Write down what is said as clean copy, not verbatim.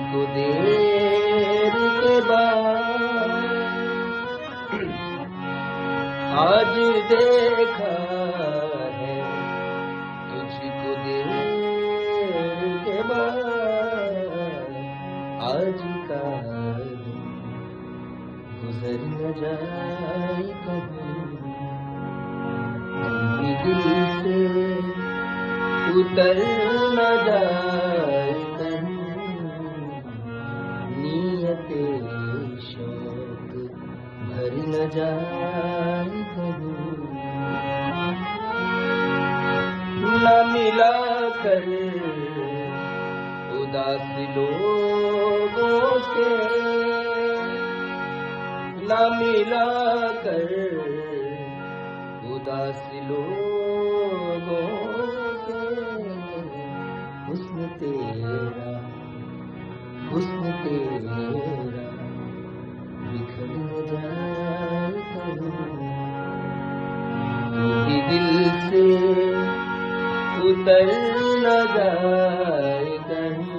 तुझको देर के बाद आज देखा है, तुझको देर के बाद आज का दिन गुजर न जाए कभी, दिल से उतर न जाए कहीं, नियते शौक भर न जाए कहीं। न मिला कर उदास लोगों से, न मिला कर उदास लोगों से, हुस्न तेरा बिखर न जाए कहीं, ही दिल से उतर न जाए कहीं।